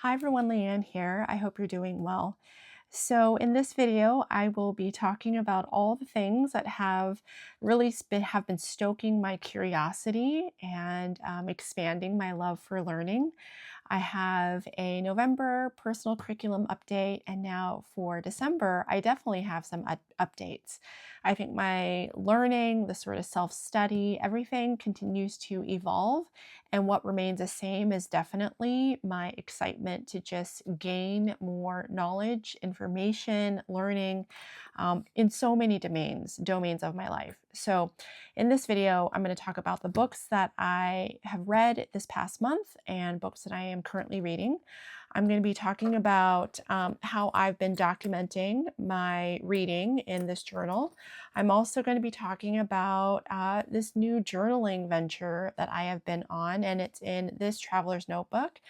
Hi everyone, Liane here. I hope you're doing well. So in this video, I will be talking about all the things that have have been stoking my curiosity and expanding my love for learning. I have a November personal curriculum update, and now for December, I definitely have some updates. I think my learning, the sort of self-study, everything continues to evolve, and what remains the same is definitely my excitement to just gain more knowledge, information, learning in so many domains of my life. So in this video, I'm going to talk about the books that I have read this past month and books that I am currently reading. I'm going to be talking about how I've been documenting my reading in this journal. I'm also going to be talking about this new journaling venture that I have been on, and it's in this traveler's notebook.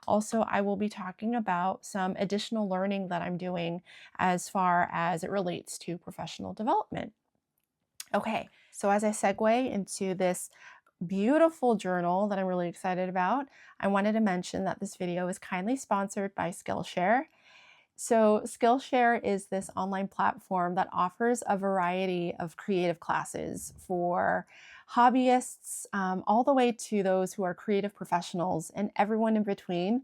Also, I will be talking about some additional learning that I'm doing as far as it relates to professional development. Okay, so as I segue into this beautiful journal that I'm really excited about, I wanted to mention that this video is kindly sponsored by Skillshare. So Skillshare is this online platform that offers a variety of creative classes for hobbyists, all the way to those who are creative professionals and everyone in between.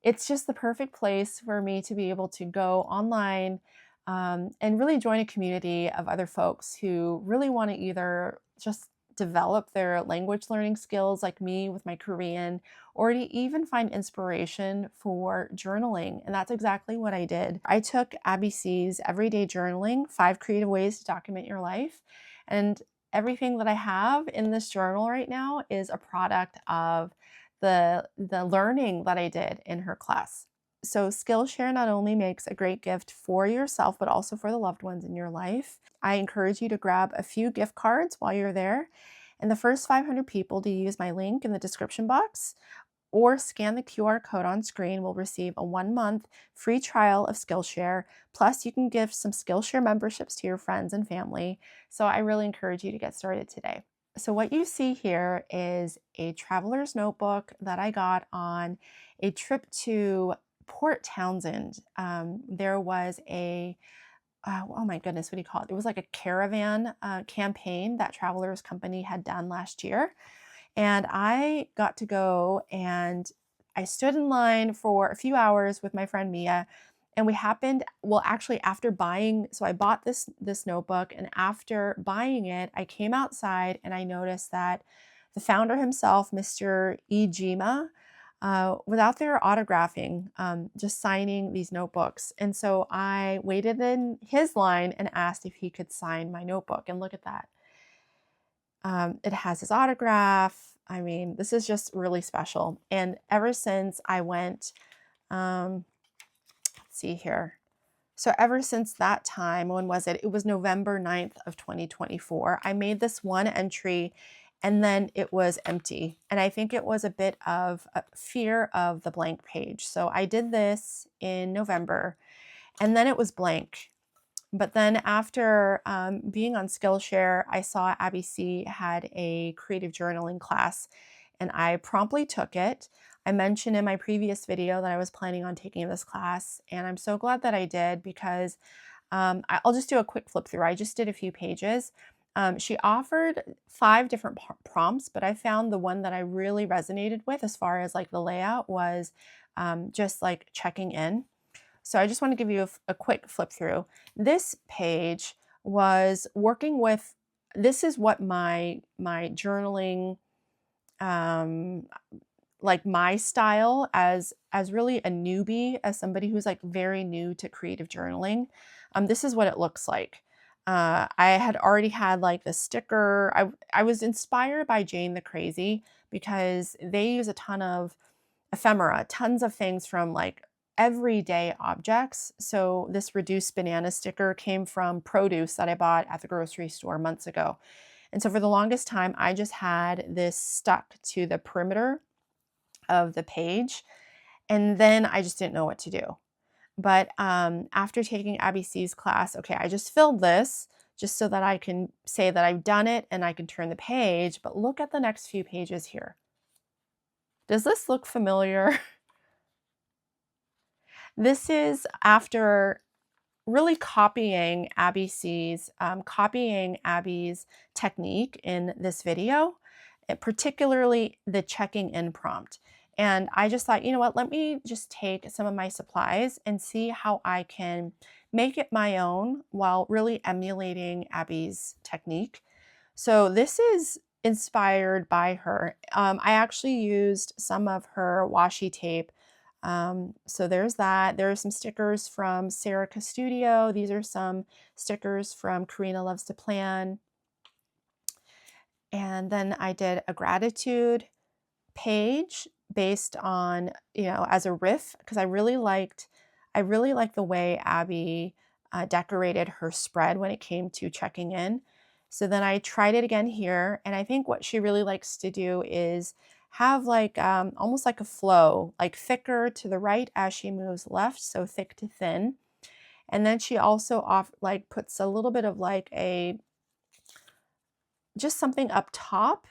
It's just the perfect place for me to be able to go online and really join a community of other folks who really want to either just develop their language learning skills like me with my Korean, or to even find inspiration for journaling. And that's exactly what I did. I took Abby C's Everyday Journaling, 5 Creative Ways to Document Your Life. And everything that I have in this journal right now is a product of the learning that I did in her class. So Skillshare not only makes a great gift for yourself, but also for the loved ones in your life. I encourage you to grab a few gift cards while you're there. And the first 500 people to use my link in the description box or scan the QR code on screen will receive a 1-month free trial of Skillshare. Plus, you can give some Skillshare memberships to your friends and family. So I really encourage you to get started today. So what you see here is a traveler's notebook that I got on a trip to Port Townsend. There was a oh my goodness, what do you call it? It was like a caravan campaign that Travelers Company had done last year. And I got to go, and I stood in line for a few hours with my friend Mia. And we happened, well, actually after buying, so I bought this notebook, and after buying it, I came outside and I noticed that the founder himself, Mr. Ijima, was out there autographing, just signing these notebooks. And so I waited in his line and asked if he could sign my notebook. And look at that. It has his autograph. I mean, this is just really special. And ever since I went, let's see here. So ever since that time, when was it? It was November 9th of 2024. I made this one entry and then it was empty. And I think it was a bit of a fear of the blank page. So I did this in November and then it was blank. But then after being on Skillshare, I saw Abby C had a creative journaling class and I promptly took it. I mentioned in my previous video that I was planning on taking this class, and I'm so glad that I did because I'll just do a quick flip through. I just did a few pages. She offered 5 different prompts, but I found the one that I really resonated with as far as like the layout was just like checking in. So I just want to give you a quick flip through. This page was working with, this is what my journaling, like my style as really a newbie, as somebody who's like very new to creative journaling. This is what it looks like. I had already had like the sticker. I was inspired by Jane the Crazy because they use a ton of ephemera, tons of things from like everyday objects. So this reduced banana sticker came from produce that I bought at the grocery store months ago. And so for the longest time, I just had this stuck to the perimeter of the page. And then I just didn't know what to do. But after taking Abby C's class, okay, I just filled this just so that I can say that I've done it and I can turn the page. But look at the next few pages here. Does this look familiar? This is after really copying copying Abby's technique in this video, particularly the checking in prompt. And I just thought, you know what, let me just take some of my supplies and see how I can make it my own while really emulating Abby's technique. So this is inspired by her. I actually used some of her washi tape. So there's that. There are some stickers from Serica Studio. These are some stickers from Karina Loves to Plan. And then I did a gratitude page based on, as a riff, because I really liked the way Abby decorated her spread when it came to checking in. So then I tried it again here, and I think what she really likes to do is have like almost like a flow, like thicker to the right as she moves left, so thick to thin. And then she also puts a little bit of like just something up top.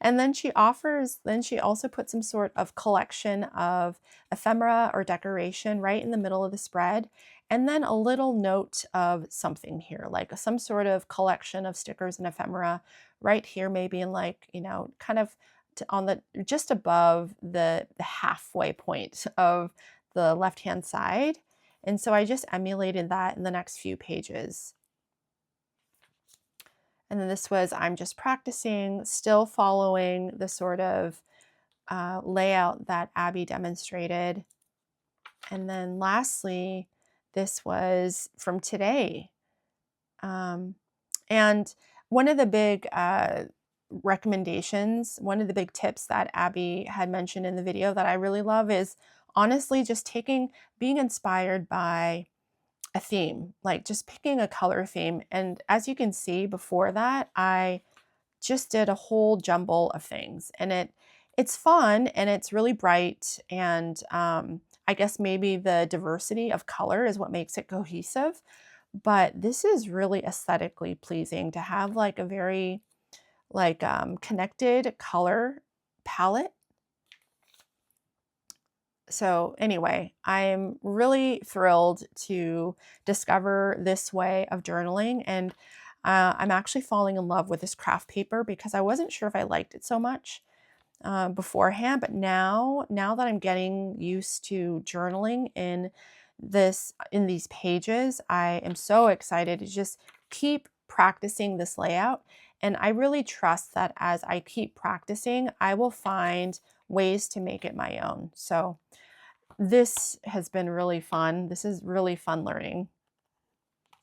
And then she also puts some sort of collection of ephemera or decoration right in the middle of the spread. And then a little note of something here, like some sort of collection of stickers and ephemera right here, maybe in like, kind of just above the halfway point of the left-hand side. And so I just emulated that in the next few pages. And then this was, I'm just practicing, still following the sort of layout that Abby demonstrated. And then lastly, this was from today. And one of the big recommendations, one of the big tips that Abby had mentioned in the video that I really love is honestly just being inspired by a theme, like just picking a color theme. And as you can see before that, I just did a whole jumble of things, and it's fun and it's really bright. And I guess maybe the diversity of color is what makes it cohesive. But this is really aesthetically pleasing to have like a very connected color palette. So anyway, I'm really thrilled to discover this way of journaling, and I'm actually falling in love with this craft paper because I wasn't sure if I liked it so much beforehand, but now that I'm getting used to journaling in these pages, I am so excited to just keep practicing this layout. And I really trust that as I keep practicing, I will find ways to make it my own. So this has been really fun. This is really fun learning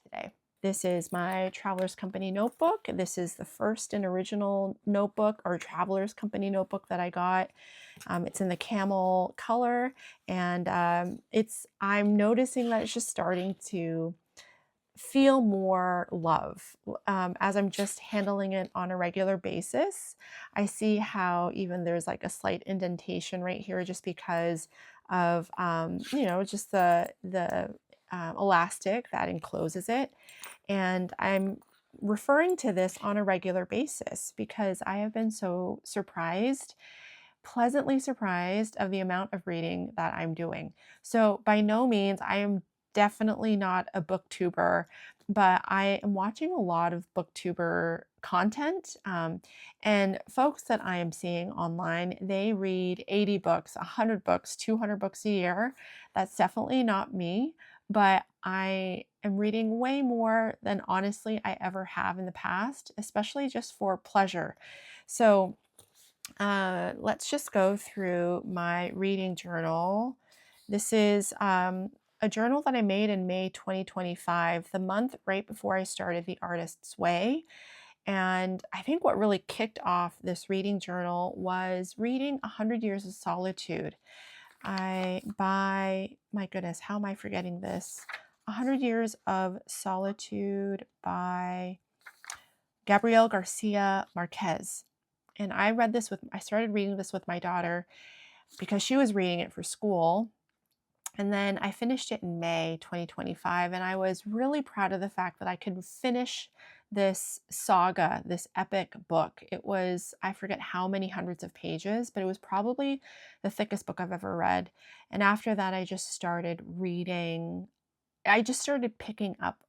today. This is my Traveler's Company notebook. This is the first and original notebook or Traveler's Company notebook that I got. It's in the camel color, and I'm noticing that it's just starting to feel more love as I'm just handling it on a regular basis. I see how even there's like a slight indentation right here just because of just the elastic that encloses it. And I'm referring to this on a regular basis because I have been so pleasantly surprised of the amount of reading that I'm doing. So by no means, I am definitely not a booktuber, but I am watching a lot of booktuber content. And folks that I am seeing online, they read 80 books, 100 books, 200 books a year. That's definitely not me, but I am reading way more than honestly I ever have in the past, especially just for pleasure. So let's just go through my reading journal. This is a journal that I made in May 2025, the month right before I started The Artist's Way. And I think what really kicked off this reading journal was reading 100 Years of Solitude. My goodness, how am I forgetting this? 100 Years of Solitude by Gabriel Garcia Marquez. And I started reading this with my daughter because she was reading it for school. And then I finished it in May 2025, and I was really proud of the fact that I could finish this saga, this epic book. It was, I forget how many hundreds of pages, but it was probably the thickest book I've ever read. And after that, I just started reading. I just started picking up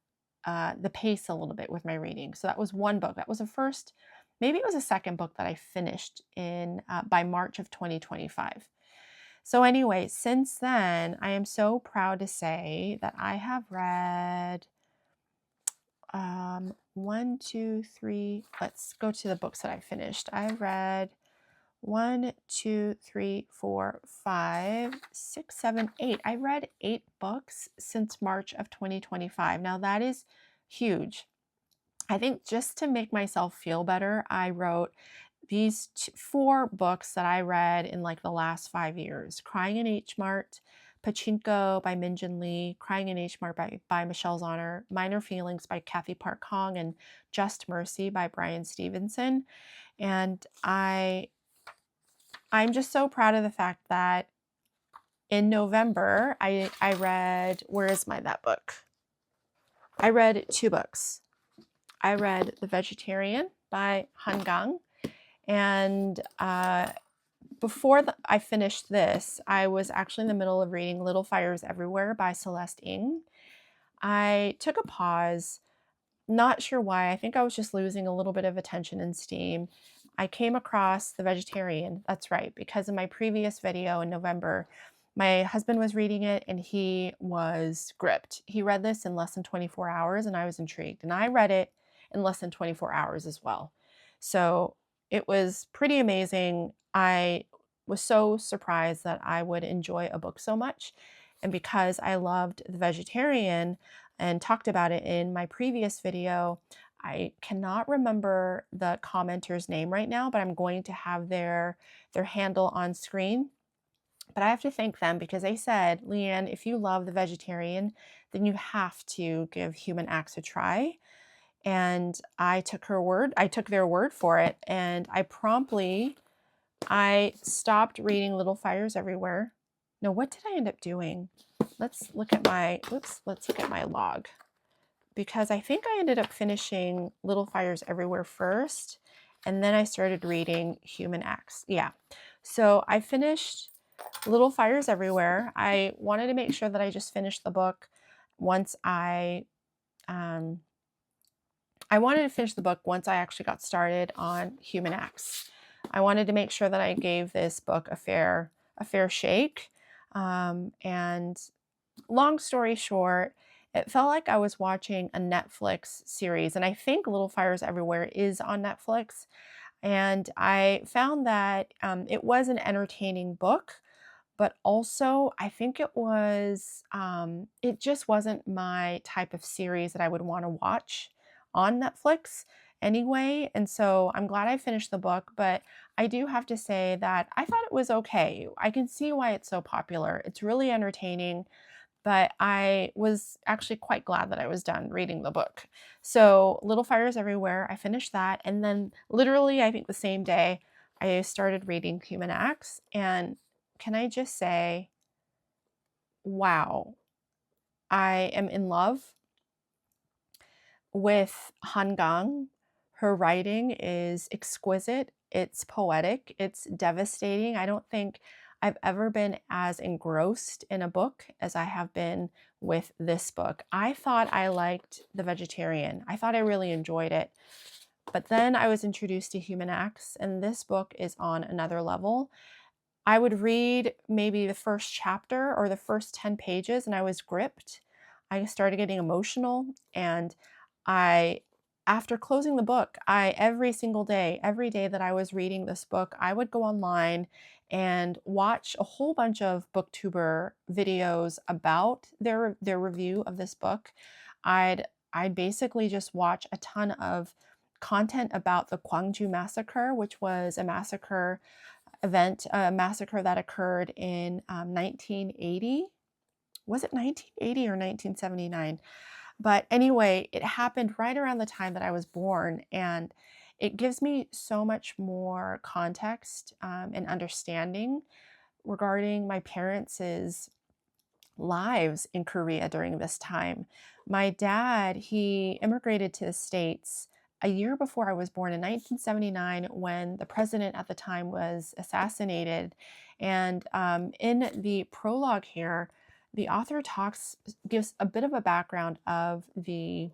the pace a little bit with my reading. So that was one book. That was the first, maybe it was a second book that I finished in by March of 2025. So anyway, since then, I am so proud to say that I have read one, two, three. Let's go to the books that I finished. I read 1, 2, 3, 4, 5, 6, 7, 8. I read 8 books since March of 2025. Now that is huge. I think just to make myself feel better, I wrote these 4 books that I read in like the last 5 years. Crying in H Mart, Pachinko by Minjin Lee, Crying in H Mart by Michelle Zauner, Minor Feelings by Kathy Park Hong, and Just Mercy by Brian Stevenson. And I'm just so proud of the fact that in November, I read, where is that book? I read 2 books. I read The Vegetarian by Han Gang, and before I finished this, I was actually in the middle of reading Little Fires Everywhere by Celeste Ng. I took a pause, not sure why. I think I was just losing a little bit of attention and steam. I came across The Vegetarian, that's right, because in my previous video in November, my husband was reading it and he was gripped. He read this in less than 24 hours and I was intrigued. And I read it in less than 24 hours as well. So it was pretty amazing. I was so surprised that I would enjoy a book so much. And because I loved The Vegetarian and talked about it in my previous video, I cannot remember the commenter's name right now, but I'm going to have their handle on screen. But I have to thank them because they said, Liane, if you love The Vegetarian, then you have to give Human Acts a try. And I took their word for it. And I stopped reading Little Fires Everywhere. No, what did I end up doing? Let's look at my log, because I think I ended up finishing Little Fires Everywhere first, and then I started reading Human Acts. Yeah. So I finished Little Fires Everywhere. I wanted to make sure that I just finished the book once I wanted to finish the book once I actually got started on Human Acts. I wanted to make sure that I gave this book a fair shake. And long story short, it felt like I was watching a Netflix series, and I think Little Fires Everywhere is on Netflix. And I found that it was an entertaining book, but also I think it just wasn't my type of series that I would want to watch on Netflix anyway. And so I'm glad I finished the book, but I do have to say that I thought it was okay. I can see why it's so popular. It's really entertaining, but I was actually quite glad that I was done reading the book. So Little Fires Everywhere, I finished that. And then literally, I think the same day, I started reading Human Acts. And can I just say, wow, I am in love with Han Gang. Her writing is exquisite. It's poetic. It's devastating. I don't think I've ever been as engrossed in a book as I have been with this book. I thought I liked The Vegetarian. I thought I really enjoyed it. But then I was introduced to Human Acts, and this book is on another level. I would read maybe the first chapter or the first 10 pages and I was gripped. I started getting emotional, and after closing the book, every single day, every day that I was reading this book, I would go online and watch a whole bunch of booktuber videos about their review of this book. I'd basically just watch a ton of content about the Gwangju massacre, which was a massacre that occurred in 1980. Was it 1980 or 1979? But anyway, it happened right around the time that I was born, and it gives me so much more context and understanding regarding my parents' lives in Korea during this time. My dad, he immigrated to the States a year before I was born in 1979 when the president at the time was assassinated. And in the prologue here, the author gives a bit of a background of the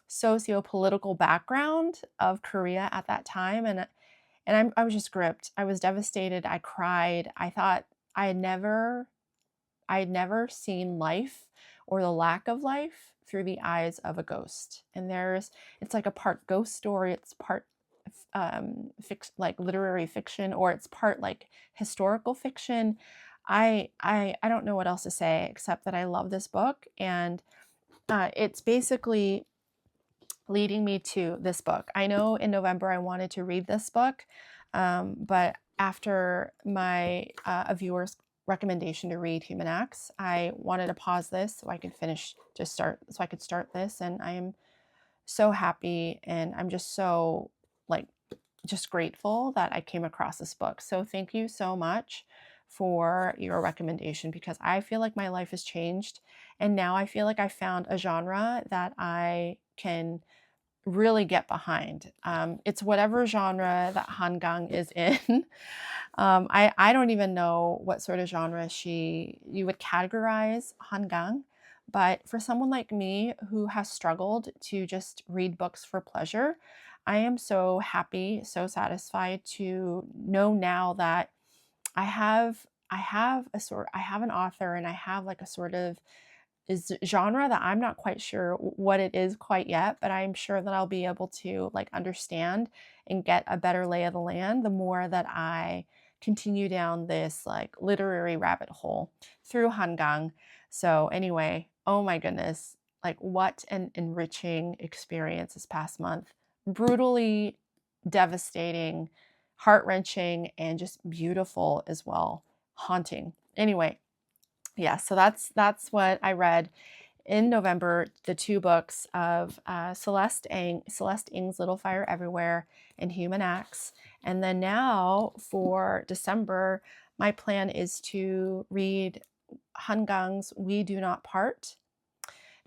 socio-political background of Korea at that time. And I was just gripped. I was devastated. I cried. I thought I had never I had never seen life or the lack of life through the eyes of a ghost. And it's like a part ghost story, it's part like literary fiction, or it's part like historical fiction. I don't know what else to say except that I love this book, and it's basically leading me to this book. I know in November I wanted to read this book, but after a viewer's recommendation to read Human Acts, I wanted to pause this so I could start this, and I am so happy, and I'm just so just grateful that I came across this book. So thank you so much for your recommendation, because I feel like my life has changed, and now I feel like I found a genre that I can really get behind. It's whatever genre that Hangang is in. I don't even know what sort of genre you would categorize Hangang, but for someone like me who has struggled to just read books for pleasure, I am so happy, so satisfied to know now that I have an author, and I have like a sort of genre that I'm not quite sure what it is quite yet, but I'm sure that I'll be able to like understand and get a better lay of the land the more that I continue down this like literary rabbit hole through Hangang. So anyway, oh my goodness, like what an enriching experience this past month. Brutally devastating, heart-wrenching, and just beautiful as well. Haunting. Anyway, yeah, so that's what I read in November, the two books of Celeste Ng's Little Fire Everywhere and Human Acts. And then now for December, my plan is to read Hangang's We Do Not Part.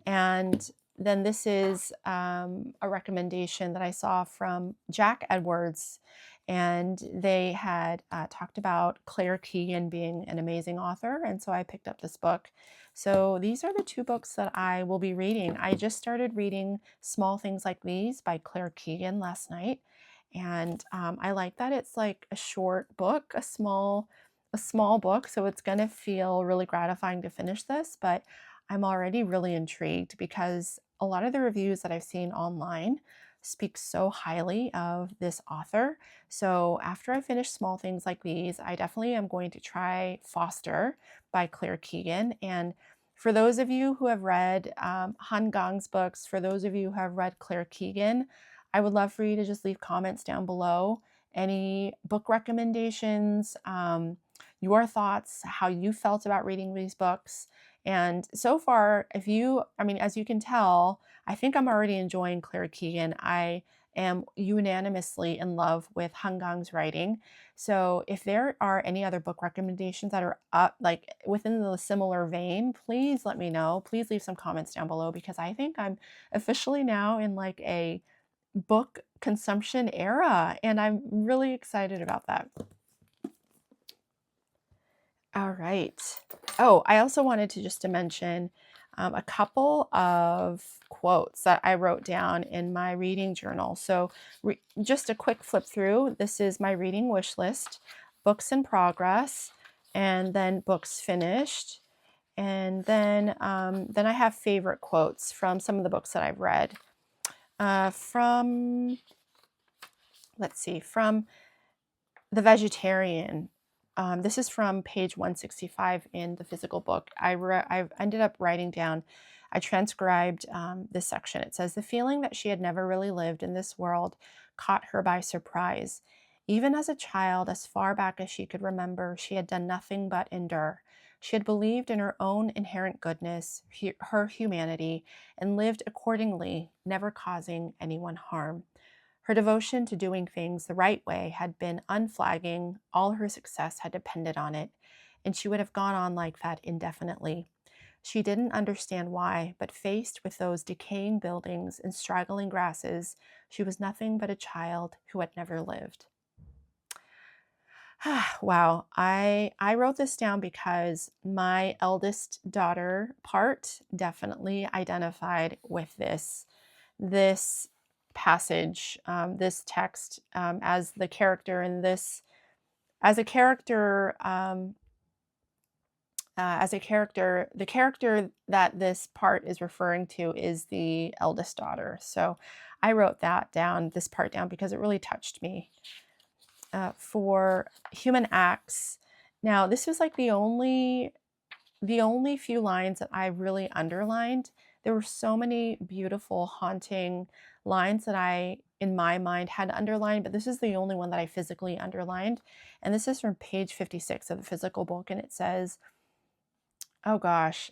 And then this is a recommendation that I saw from Jack Edwards, and they had talked about Claire Keegan being an amazing author, and so I picked up this book. So these are the two books that I will be reading. I just started reading Small Things Like These by Claire Keegan last night, and I like that it's like a short book, a small book, so it's going to feel really gratifying to finish this, but I'm already really intrigued because a lot of the reviews that I've seen online speak so highly of this author. So after I finish Small Things Like These, I definitely am going to try Foster by Claire Keegan. And for those of you who have read Han Gang's books, for those of you who have read Claire Keegan, I would love for you to just leave comments down below. Any book recommendations, your thoughts, how you felt about reading these books. And so far, as you can tell, I think I'm already enjoying Claire Keegan. I am unanimously in love with Han Gang's writing. So if there are any other book recommendations that are up, like within the similar vein, please let me know. Please leave some comments down below, because I think I'm officially now in like a book consumption era, and I'm really excited about that. All right. Oh, I also wanted to mention a couple of quotes that I wrote down in my reading journal. So just a quick flip through. This is my reading wish list: books in progress, and then books finished. And then I have favorite quotes from some of the books that I've read. From The Vegetarian. This is from page 165 in the physical book. I've ended up writing down, I transcribed this section. It says, the feeling that she had never really lived in this world caught her by surprise. Even as a child, as far back as she could remember, she had done nothing but endure. She had believed in her own inherent goodness, her humanity, and lived accordingly, never causing anyone harm. Her devotion to doing things the right way had been unflagging. All her success had depended on it, and she would have gone on like that indefinitely. She didn't understand why, but faced with those decaying buildings and straggling grasses, she was nothing but a child who had never lived. Wow, I wrote this down because my eldest daughter part definitely identified with this passage, this text, as the character in this as a character as a character, the character that this part is referring to is the eldest daughter. So I wrote this part down because it really touched me. For human acts, now this was like the only few lines that I really underlined. There were so many beautiful, haunting lines that I, in my mind, had underlined, but this is the only one that I physically underlined. And this is from page 56 of the physical book, and it says, oh gosh,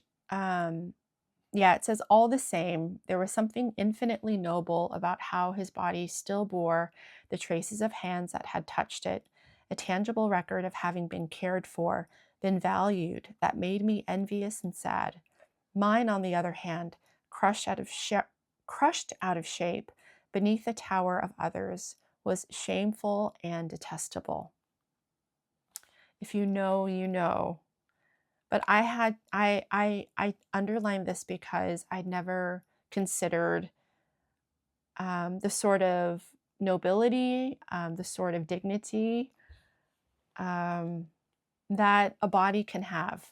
yeah, it says, all the same, there was something infinitely noble about how his body still bore the traces of hands that had touched it, a tangible record of having been cared for, been valued, that made me envious and sad. Mine, on the other hand, crushed out of shape beneath the tower of others, was shameful and detestable. If you know, you know. But I underlined this because I'd never considered the sort of nobility, the sort of dignity um, that a body can have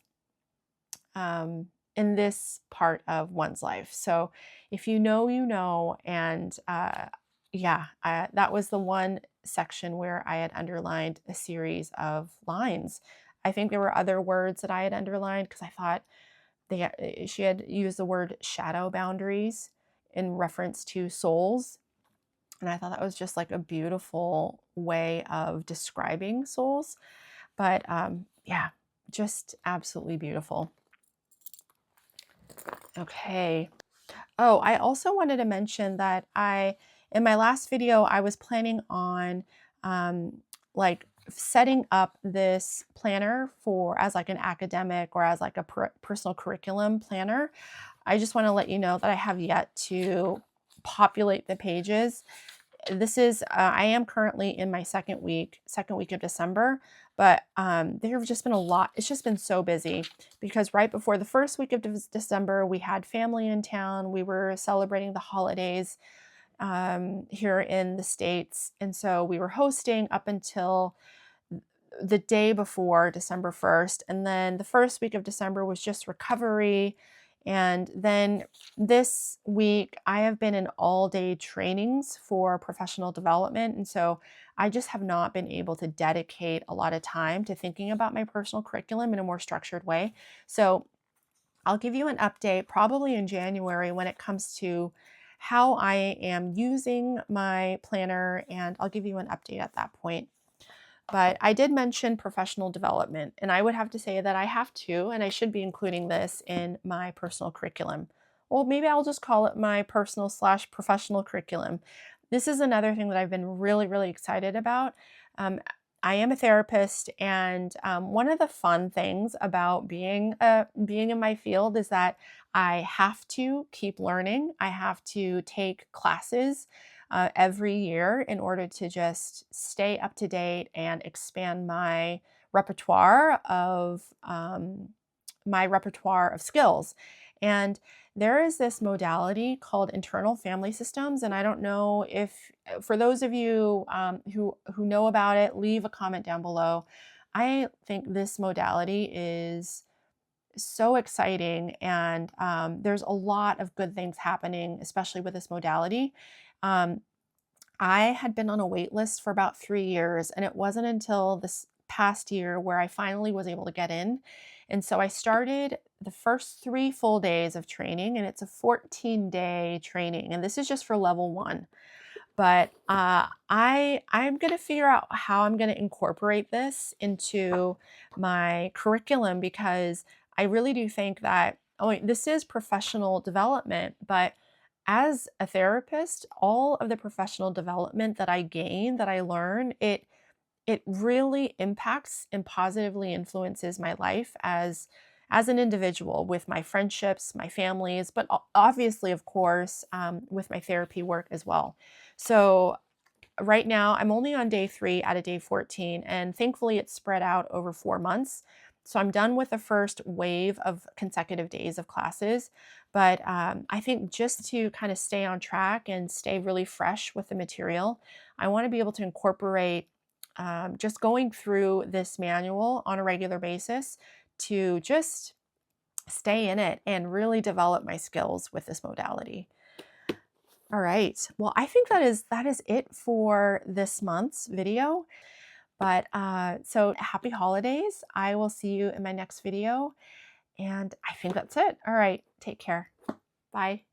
in this part of one's life. So if you know, you know, and yeah, that was the one section where I had underlined a series of lines. I think there were other words that I had underlined because I thought she had used the word shadow boundaries in reference to souls. And I thought that was just like a beautiful way of describing souls. But yeah, just absolutely beautiful. Okay. Oh, I also wanted to mention that in my last video, I was planning on like setting up this planner as like an academic or as like a personal curriculum planner. I just want to let you know that I have yet to populate the pages. This is, I am currently in my second week of December, but there have just been a lot. It's just been so busy because right before the first week of December, we had family in town. We were celebrating the holidays here in the States. And so we were hosting up until the day before December 1st. And then the first week of December was just recovery. And then this week, I have been in all-day trainings for professional development. And so I just have not been able to dedicate a lot of time to thinking about my personal curriculum in a more structured way. So I'll give you an update probably in January when it comes to how I am using my planner, and I'll give you an update at that point. But I did mention professional development, and I would have to say that I have to, and I should be including this in my personal curriculum. Well, maybe I'll just call it my personal/professional curriculum. This is another thing that I've been really, really excited about. I am a therapist, and one of the fun things about being in my field is that I have to keep learning. I have to take classes every year in order to just stay up to date and expand my repertoire of skills. And there is this modality called internal family systems, and I don't know if, for those of you who know about it, leave a comment down below. I think this modality is so exciting, and there's a lot of good things happening, especially with this modality. I had been on a wait list for about 3 years, and it wasn't until this past year where I finally was able to get in. And so I started the first 3 full days of training, and it's a 14-day training, and this is just for level 1. But I'm going to figure out how I'm going to incorporate this into my curriculum, because I really do think that, this is professional development, but as a therapist, all of the professional development that I gain, that I learn, it really impacts and positively influences my life as as an individual with my friendships, my families, but obviously, of course, with my therapy work as well. So right now, I'm only on day 3 out of day 14, and thankfully it's spread out over 4 months. So I'm done with the first wave of consecutive days of classes. But I think just to kind of stay on track and stay really fresh with the material, I want to be able to incorporate just going through this manual on a regular basis to just stay in it and really develop my skills with this modality. All right. Well, I think that is it for this month's video. But so happy holidays. I will see you in my next video. And I think that's it. All right. Take care. Bye.